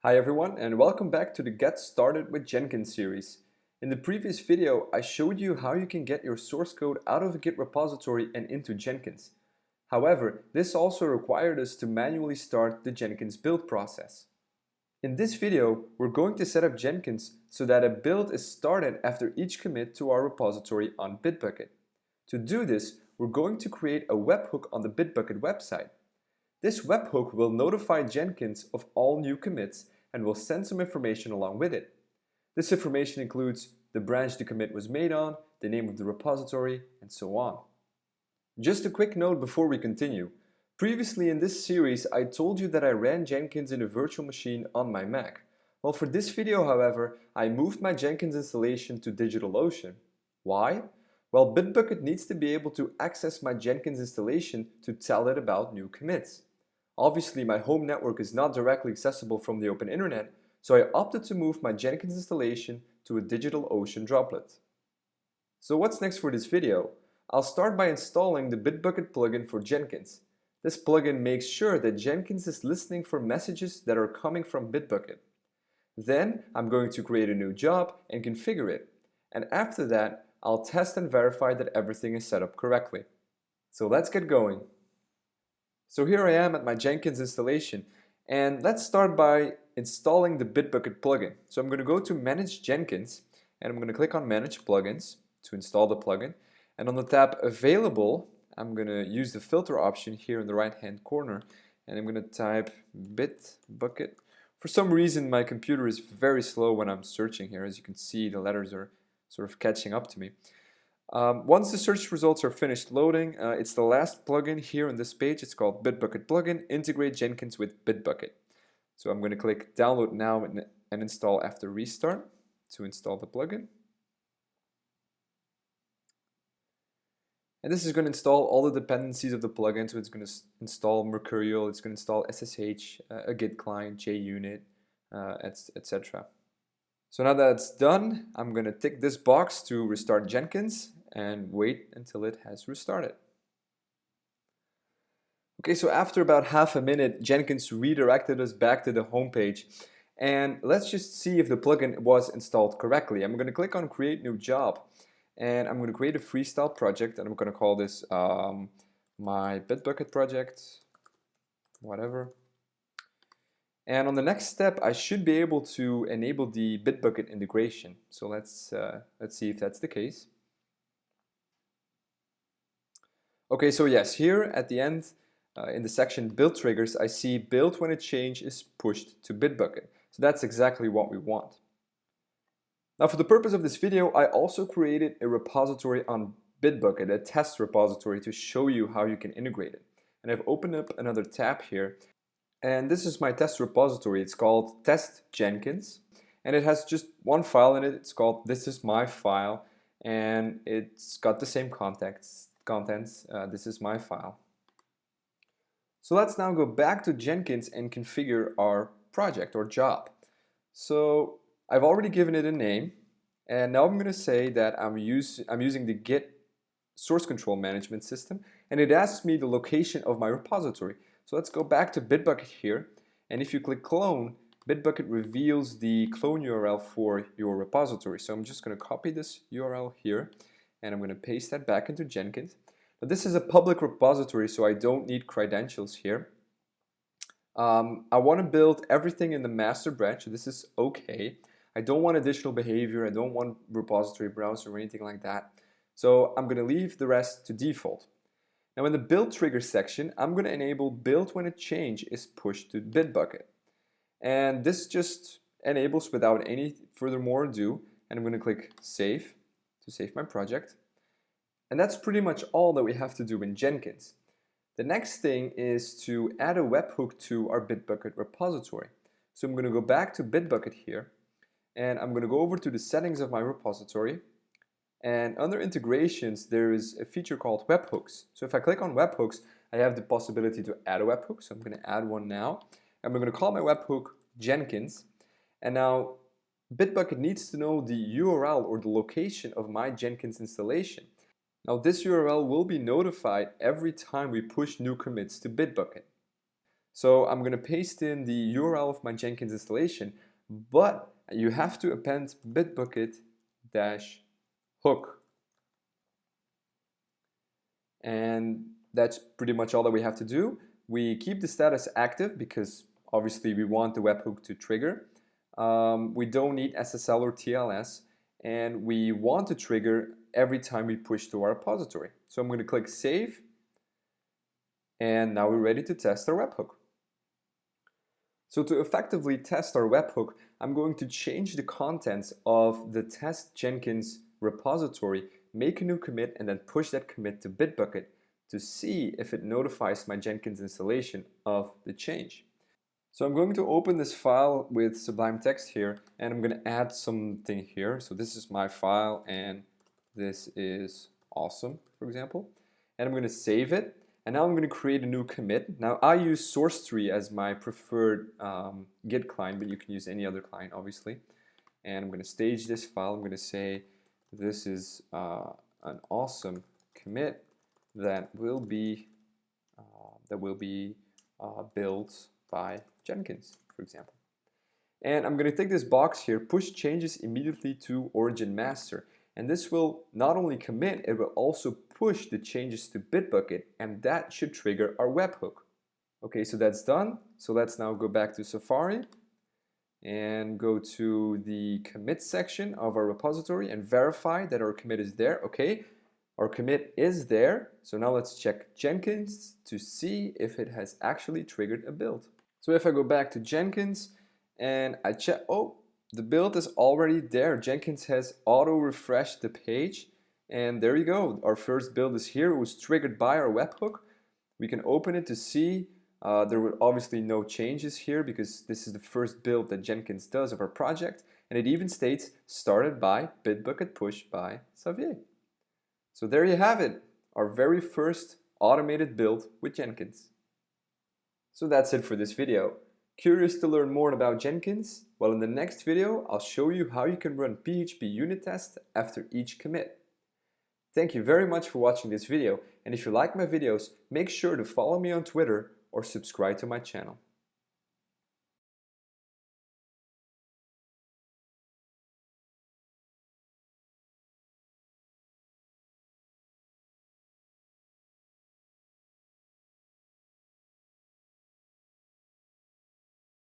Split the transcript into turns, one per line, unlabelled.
Hi everyone, and welcome back to the Get Started with Jenkins series. In the previous video, I showed you how you can get your source code out of a Git repository and into Jenkins. However, this also required us to manually start the Jenkins build process. In this video, we're going to set up Jenkins so that a build is started after each commit to our repository on BitBucket. To do this, we're going to create a webhook on the BitBucket website. This webhook will notify Jenkins of all new commits and will send some information along with it. This information includes the branch the commit was made on, the name of the repository, and so on. Just a quick note before we continue. Previously in this series, I told you that I ran Jenkins in a virtual machine on my Mac. Well, for this video, however, I moved my Jenkins installation to DigitalOcean. Why? Well, BitBucket needs to be able to access my Jenkins installation to tell it about new commits. Obviously, my home network is not directly accessible from the open internet, so I opted to move my Jenkins installation to a DigitalOcean droplet. So what's next for this video? I'll start by installing the BitBucket plugin for Jenkins. This plugin makes sure that Jenkins is listening for messages that are coming from BitBucket. Then I'm going to create a new job and configure it. And after that, I'll test and verify that everything is set up correctly. So let's get going. So here I am at my Jenkins installation, and let's start by installing the BitBucket plugin. So I'm going to go to Manage Jenkins, and I'm going to click on Manage Plugins to install the plugin. And on the tab Available, I'm going to use the filter option here in the right-hand corner, and I'm going to type BitBucket. For some reason, my computer is very slow when I'm searching here. As you can see, the letters are sort of catching up to me. Once the search results are finished loading, it's the last plugin here on this page. It's called BitBucket Plugin, Integrate Jenkins with BitBucket. So I'm going to click Download Now and Install After Restart to install the plugin. And this is going to install all the dependencies of the plugin. So it's going to install Mercurial, it's going to install SSH, a Git client, JUnit, etc. So now that it's done, I'm going to tick this box to restart Jenkins and wait until it has restarted. Okay, so after about half a minute, Jenkins redirected us back to the home page. And let's just see if the plugin was installed correctly. I'm going to click on Create New Job. And I'm going to create a freestyle project, and I'm going to call this my BitBucket project, whatever. And on the next step, I should be able to enable the BitBucket integration. So let's see if that's the case. Okay, so yes, here at the end, in the section Build Triggers, I see build when a change is pushed to BitBucket. So that's exactly what we want. Now, for the purpose of this video, I also created a repository on BitBucket, a test repository, to show you how you can integrate it. And I've opened up another tab here. And this is my test repository. It's called Test Jenkins, and it has just one file in it. It's called This Is My File, and it's got the same contents. This is my file. So let's now go back to Jenkins and configure our project or job. So I've already given it a name, and now I'm going to say that I'm using the Git source control management system, and it asks me the location of my repository. So let's go back to BitBucket here, and if you click clone, BitBucket reveals the clone URL for your repository. So I'm just going to copy this URL here, and I'm going to paste that back into Jenkins. Now this is a public repository, so I don't need credentials here. I want to build everything in the master branch, so this is okay. I don't want additional behavior, I don't want repository browser or anything like that. So I'm going to leave the rest to default. Now in the build trigger section, I'm going to enable build when a change is pushed to BitBucket. And this just enables without any furthermore ado, and I'm going to click save to save my project. And that's pretty much all that we have to do in Jenkins. The next thing is to add a webhook to our BitBucket repository. So I'm going to go back to BitBucket here, and I'm going to go over to the settings of my repository. And under integrations, there is a feature called webhooks. So if I click on webhooks, I have the possibility to add a webhook. So I'm going to add one now. And we're going to call my webhook Jenkins. And now BitBucket needs to know the URL or the location of my Jenkins installation. Now this URL will be notified every time we push new commits to BitBucket. So I'm going to paste in the URL of my Jenkins installation, but you have to append BitBucket-hook. And that's pretty much all that we have to do. We keep the status active because obviously we want the webhook to trigger. We don't need SSL or TLS, and we want to trigger every time we push to our repository. So I'm going to click Save, and now we're ready to test our webhook. So to effectively test our webhook, I'm going to change the contents of the test Jenkins repository, make a new commit, and then push that commit to BitBucket to see if it notifies my Jenkins installation of the change. So I'm going to open this file with Sublime Text here, and I'm going to add something here. So this is my file, and this is awesome, for example. And I'm going to save it. And now I'm going to create a new commit. Now I use SourceTree as my preferred Git client, but you can use any other client, obviously. And I'm going to stage this file. I'm going to say this is an awesome commit that will be built by Jenkins, for example. And I'm going to take this box here, push changes immediately to origin master. And this will not only commit, it will also push the changes to BitBucket, and that should trigger our webhook. Okay, so that's done. So let's now go back to Safari and go to the commit section of our repository and verify that our commit is there. Okay, our commit is there. So now let's check Jenkins to see if it has actually triggered a build. So if I go back to Jenkins and I check, oh, the build is already there. Jenkins has auto-refreshed the page, and there you go. Our first build is here. It was triggered by our webhook. We can open it to see. There were obviously no changes here because this is the first build that Jenkins does of our project, and it even states started by BitBucket push by Xavier. So there you have it, our very first automated build with Jenkins. So that's it for this video. Curious to learn more about Jenkins? Well, in the next video, I'll show you how you can run PHP unit tests after each commit. Thank you very much for watching this video, and if you like my videos, make sure to follow me on Twitter or subscribe to my channel.